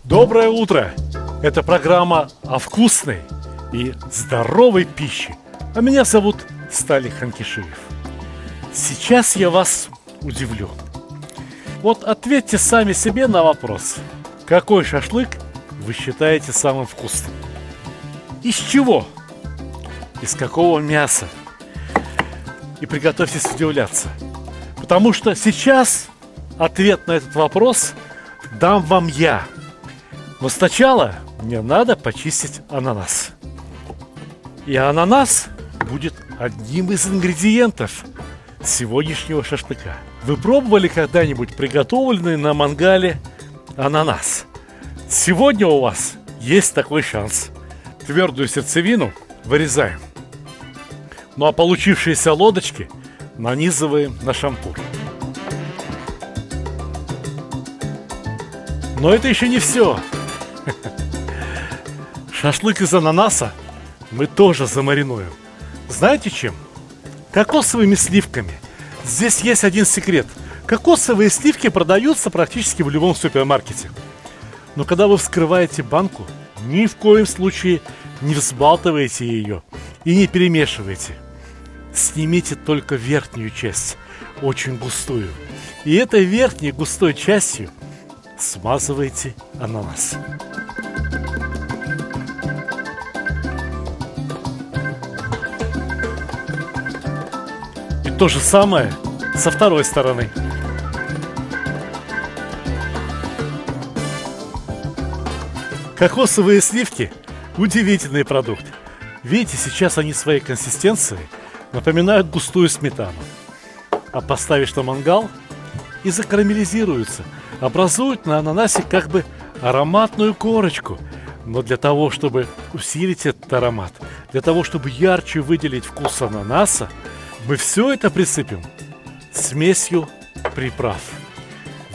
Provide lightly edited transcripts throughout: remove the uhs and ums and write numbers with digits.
Доброе утро! Это программа о вкусной и здоровой пище. А меня зовут Сталик Ханкишиев. Сейчас я вас удивлю. Вот ответьте сами себе на вопрос. Какой шашлык вы считаете самым вкусным? Из чего? Из какого мяса? И приготовьтесь удивляться. Потому что сейчас ответ на этот вопрос дам вам я. Но сначала мне надо почистить ананас. И ананас будет одним из ингредиентов сегодняшнего шашлыка. Вы пробовали когда-нибудь приготовленный на мангале ананас? Сегодня у вас есть такой шанс. Твердую сердцевину вырезаем. Ну а получившиеся лодочки нанизываем на шампур. Но это еще не все. Шашлык из ананаса мы тоже замаринуем. Знаете чем? Кокосовыми сливками. Здесь есть один секрет. Кокосовые сливки продаются практически в любом супермаркете. Но когда вы вскрываете банку, ни в коем случае не взбалтывайте ее и не перемешивайте. Снимите только верхнюю часть, очень густую. И этой верхней густой частью смазывайте ананас. И то же самое со второй стороны. Кокосовые сливки – удивительный продукт. Видите, сейчас они своей консистенцией напоминают густую сметану. А поставишь на мангал и закарамелизируются, образуют на ананасе как бы ароматную корочку. Но для того, чтобы усилить этот аромат, для того, чтобы ярче выделить вкус ананаса, мы все это присыпем смесью приправ.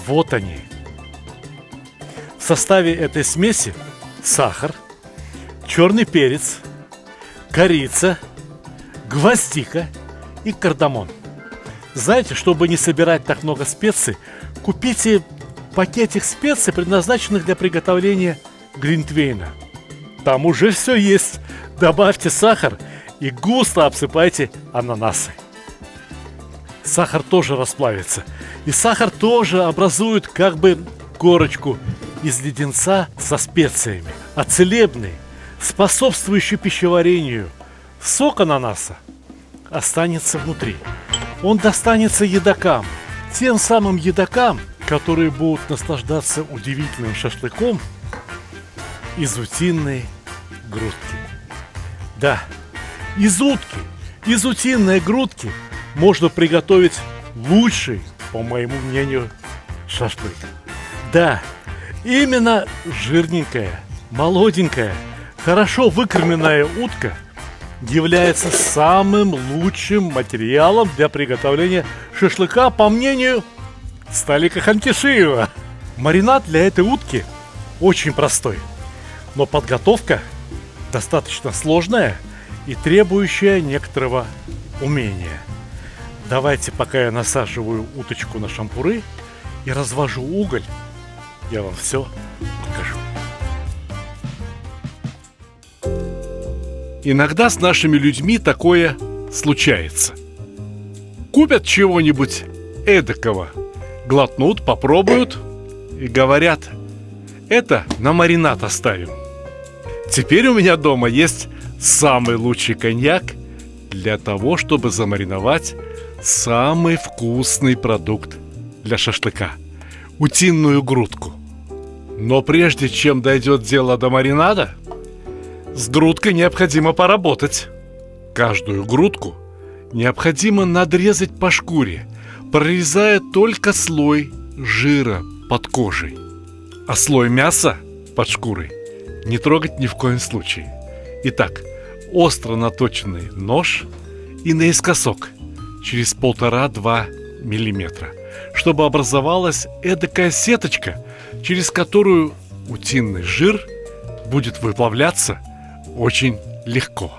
Вот они. В составе этой смеси сахар, черный перец, корица, гвоздика и кардамон. Знаете, чтобы не собирать так много специй, купите пакетик специй, предназначенных для приготовления глинтвейна. Там уже все есть. Добавьте сахар и густо обсыпайте ананасы. Сахар тоже расплавится. И сахар тоже образует как бы корочку из леденца со специями. А целебный, способствующий пищеварению сок ананаса останется внутри. Он достанется едокам. Тем самым едокам, которые будут наслаждаться удивительным шашлыком из утиной грудки. Да, из утки, из утиной грудки можно приготовить лучший, по моему мнению, шашлык. Да, именно жирненькая, молоденькая, хорошо выкормленная утка является самым лучшим материалом для приготовления шашлыка, по мнению Сталика Ханкишиева. Маринад для этой утки очень простой, но подготовка достаточно сложная и требующая некоторого умения. Давайте, пока я насаживаю уточку на шампуры и развожу уголь, я вам все покажу. Иногда с нашими людьми такое случается. Купят чего-нибудь эдакого, глотнут, попробуют и говорят: это на маринад оставим. Теперь у меня дома есть самый лучший коньяк для того, чтобы замариновать самый вкусный продукт для шашлыка – утиную грудку. Но прежде чем дойдет дело до маринада, с грудкой необходимо поработать. Каждую грудку необходимо надрезать по шкуре, прорезая только слой жира под кожей. А слой мяса под шкурой не трогать ни в коем случае. Итак, остро наточенный нож и наискосок через 1,5-2 миллиметра, чтобы образовалась эдакая сеточка, через которую утиный жир будет выплавляться очень легко.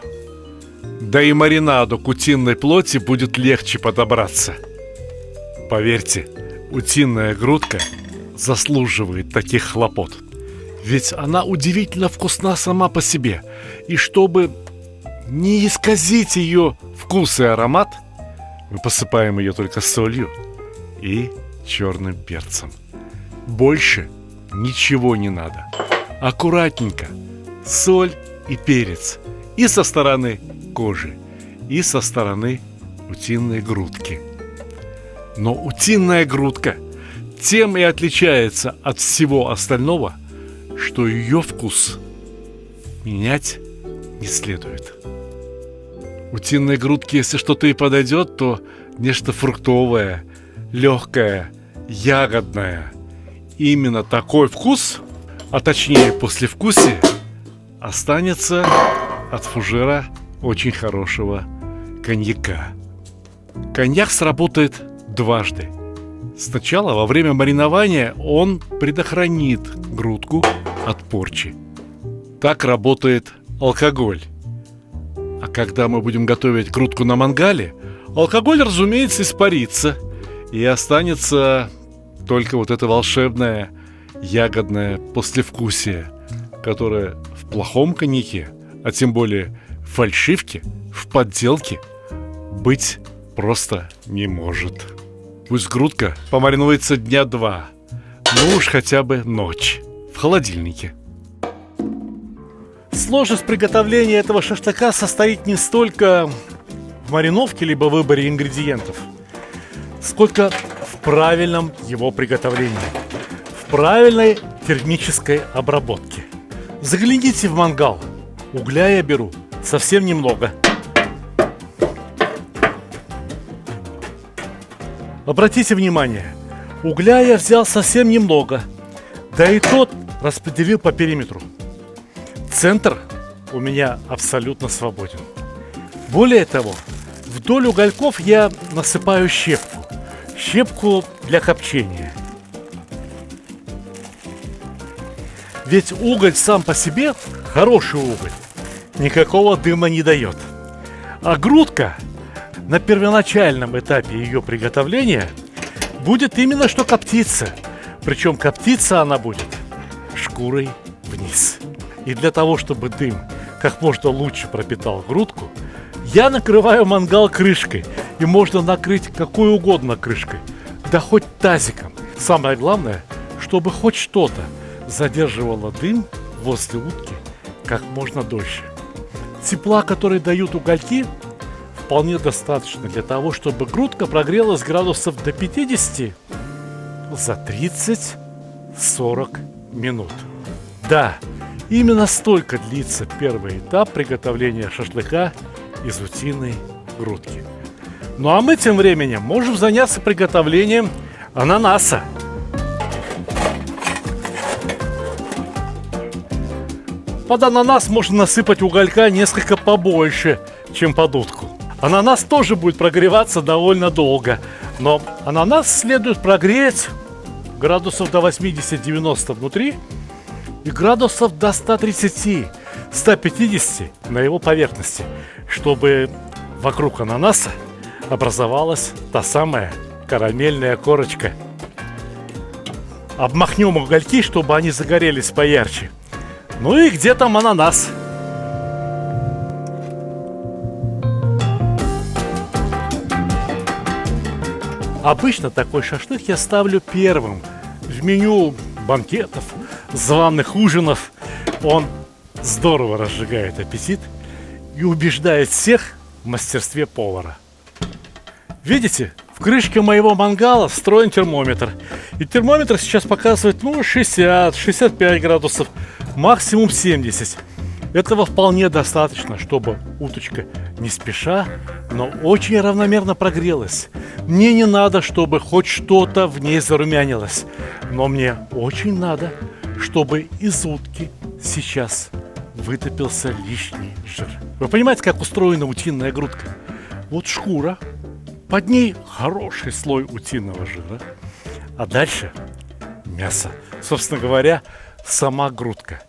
Да и маринаду к утиной плоти будет легче подобраться. Поверьте, утиная грудка заслуживает таких хлопот. Ведь она удивительно вкусна сама по себе. И чтобы не исказить ее вкус и аромат, мы посыпаем ее только солью и черным перцем. Больше ничего не надо. Аккуратненько соль и перец. И со стороны кожи, и со стороны утиной грудки. Но утиная грудка тем и отличается от всего остального, что ее вкус менять не следует. Утиной грудке, если что-то и подойдет, то нечто фруктовое, легкое, ягодное. Именно такой вкус, а точнее послевкусие, останется от фужера очень хорошего коньяка. Коньяк сработает дважды. Сначала во время маринования он предохранит грудку от порчи. Так работает алкоголь. А когда мы будем готовить грудку на мангале, алкоголь, разумеется, испарится, и останется только вот это волшебное ягодное послевкусие, которое в плохом коньяке, а тем более в фальшивке, в подделке, быть просто не может. Пусть грудка помаринуется дня 2, ну уж хотя бы ночь, в холодильнике. Сложность приготовления этого шашлыка состоит не столько в мариновке либо выборе ингредиентов, сколько в правильном его приготовлении, в правильной термической обработке. Загляните в мангал. Угля я беру совсем немного. Обратите внимание, угля я взял совсем немного, да и тот распределил по периметру. Центр у меня абсолютно свободен. Более того, вдоль угольков я насыпаю щепку. Щепку для копчения. Ведь уголь сам по себе, хороший уголь, никакого дыма не дает. А грудка на первоначальном этапе ее приготовления будет именно что коптиться. Причем коптиться она будет шкурой вниз. И для того, чтобы дым как можно лучше пропитал грудку, я накрываю мангал крышкой. И можно накрыть какой угодно крышкой, да хоть тазиком. Самое главное, чтобы хоть что-то задерживало дым возле утки как можно дольше. Тепла, который дают угольки, вполне достаточно для того, чтобы грудка прогрелась градусов до 50 за 30-40 минут. Да, именно столько длится первый этап приготовления шашлыка из утиной грудки. Ну а мы тем временем можем заняться приготовлением ананаса. Под ананас можно насыпать уголька несколько побольше, чем под утку. Ананас тоже будет прогреваться довольно долго, но ананас следует прогреть градусов до 80-90 внутри и градусов до 130-150 на его поверхности, чтобы вокруг ананаса образовалась та самая карамельная корочка. Обмахнем угольки, чтобы они загорелись поярче. Ну и где там ананас? Обычно такой шашлык я ставлю первым в меню банкетов, званых ужинов. Он здорово разжигает аппетит и убеждает всех в мастерстве повара. Видите, в крышке моего мангала встроен термометр. И термометр сейчас показывает 60-65 градусов, максимум 70. Этого вполне достаточно, чтобы уточка не спеша, но очень равномерно прогрелась. Мне не надо, чтобы хоть что-то в ней зарумянилось. Но мне очень надо, чтобы из утки сейчас вытопился лишний жир. Вы понимаете, как устроена утиная грудка? Вот шкура, под ней хороший слой утиного жира, а дальше мясо. Собственно говоря, сама грудка.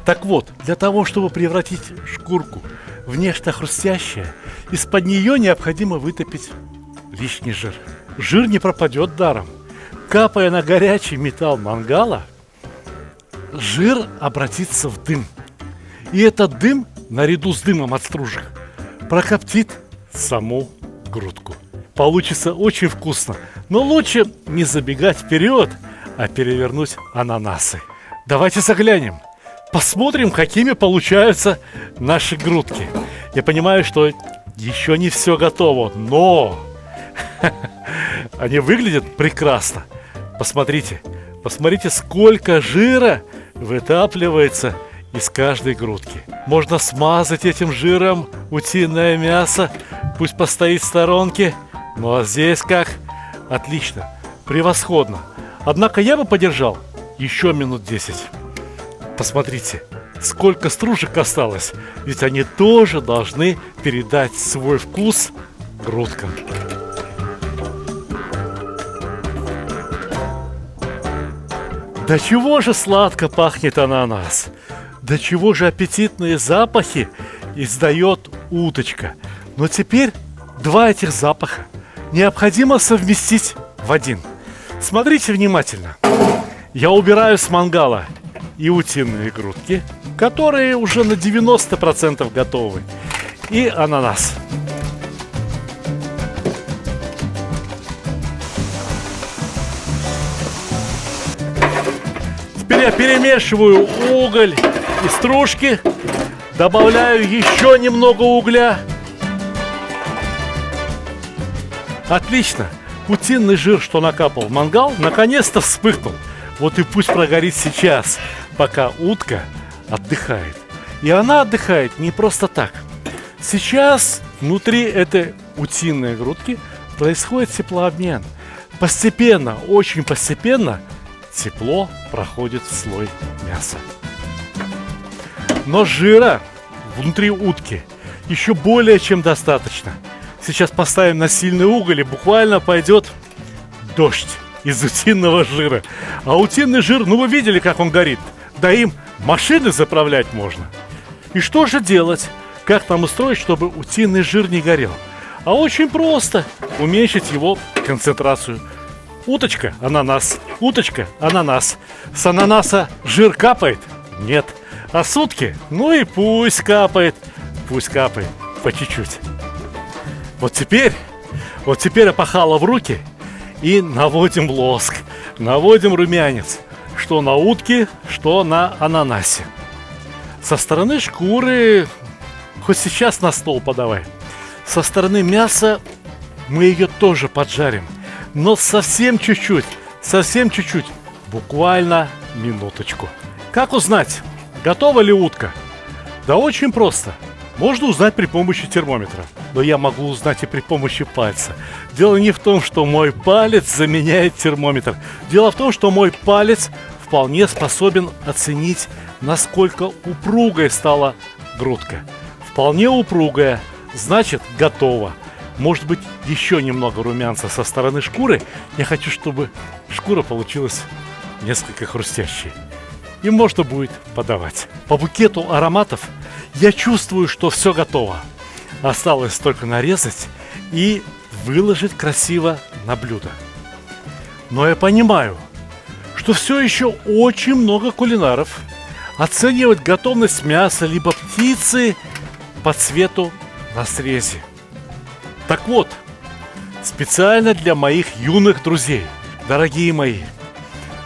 Так вот, для того, чтобы превратить шкурку в нечто хрустящее, из-под нее необходимо вытопить лишний жир. Жир не пропадет даром. Капая на горячий металл мангала, жир обратится в дым. И этот дым, наряду с дымом от стружек, прокоптит саму грудку. Получится очень вкусно. Но лучше не забегать вперед, а перевернуть ананасы. Давайте заглянем. Посмотрим, какими получаются наши грудки. Я понимаю, что еще не все готово, но они выглядят прекрасно. Посмотрите, сколько жира вытапливается из каждой грудки. Можно смазать этим жиром утиное мясо, пусть постоит в сторонке. Ну а здесь как? Отлично, превосходно. Однако я бы подержал еще минут 10. Посмотрите, сколько стружек осталось, ведь они тоже должны передать свой вкус грудкам. Да чего же сладко пахнет ананас! Да чего же аппетитные запахи издает уточка! Но теперь два этих запаха необходимо совместить в один. Смотрите внимательно. Я убираю с мангала и утиные грудки, которые уже на 90% готовы, и ананас. Теперь я перемешиваю уголь и стружки, добавляю еще немного угля. Отлично! Утиный жир, что накапал в мангал, наконец-то вспыхнул. Вот и пусть прогорит сейчас, пока утка отдыхает. И она отдыхает не просто так. Сейчас внутри этой утиной грудки происходит теплообмен. Постепенно, очень постепенно тепло проходит в слой мяса. Но жира внутри утки еще более чем достаточно. Сейчас поставим на сильный уголь, и буквально пойдет дождь из утиного жира. А утиный жир, ну вы видели, как он горит. Да им машины заправлять можно. И что же делать? Как нам устроить, чтобы утиный жир не горел? А очень просто. Уменьшить его концентрацию. Уточка, ананас. Уточка, ананас. С ананаса жир капает? Нет. А с утки? Ну и пусть капает. Пусть капает по чуть-чуть. Вот теперь опахало в руки и наводим лоск, наводим румянец, что на утке, что на ананасе. Со стороны шкуры хоть сейчас на стол подавай. Со стороны мяса мы ее тоже поджарим, но совсем чуть-чуть, буквально минуточку. Как узнать, готова ли утка? Да очень просто. Можно узнать при помощи термометра, но я могу узнать и при помощи пальца. Дело не в том, что мой палец заменяет термометр. Дело в том, что мой палец вполне способен оценить, насколько упругой стала грудка. Вполне упругая, значит, готово. Может быть, еще немного румянца со стороны шкуры. Я хочу, чтобы шкура получилась несколько хрустящей. И можно будет подавать. По букету ароматов я чувствую, что все готово. Осталось только нарезать и выложить красиво на блюдо. Но я понимаю, что все еще очень много кулинаров оценивают готовность мяса либо птицы по цвету на срезе. Так вот, специально для моих юных друзей, дорогие мои,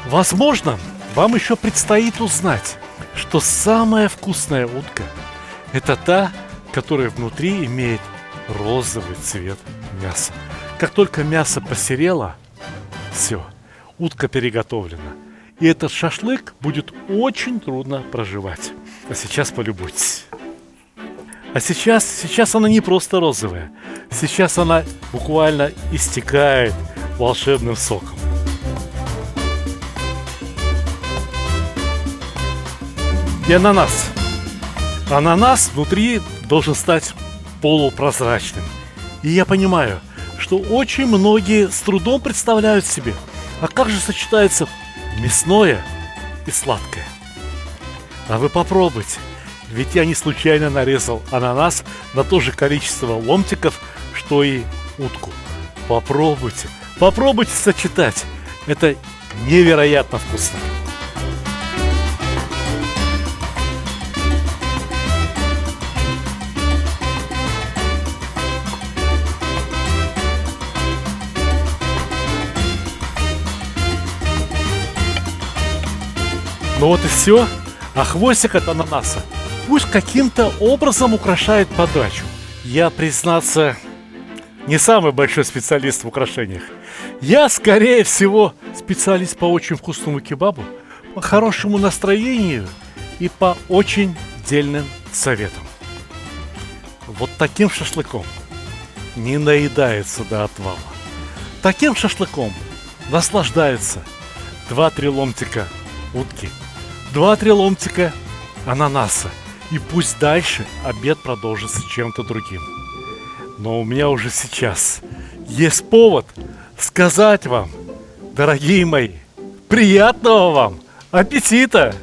возможно, вам еще предстоит узнать, что самая вкусная утка – это та, которая внутри имеет розовый цвет мяса. Как только мясо посерело, все, утка переготовлена. И этот шашлык будет очень трудно прожевать. А сейчас полюбуйтесь. А сейчас она не просто розовая. Сейчас она буквально истекает волшебным соком. И ананас. Ананас внутри должен стать полупрозрачным. И я понимаю, что очень многие с трудом представляют себе, а как же сочетается мясное и сладкое. А вы попробуйте, ведь я не случайно нарезал ананас на то же количество ломтиков, что и утку. Попробуйте сочетать. Это невероятно вкусно. Ну вот и все. А хвостик от ананаса пусть каким-то образом украшает подачу. Я, признаться, не самый большой специалист в украшениях. Я, скорее всего, специалист по очень вкусному кебабу, по хорошему настроению и по очень дельным советам. Вот таким шашлыком не наедается до отвала. Таким шашлыком наслаждается 2-3 ломтика утки, 2-3 ломтика ананаса. И пусть дальше обед продолжится чем-то другим. Но у меня уже сейчас есть повод сказать вам, дорогие мои, приятного вам аппетита!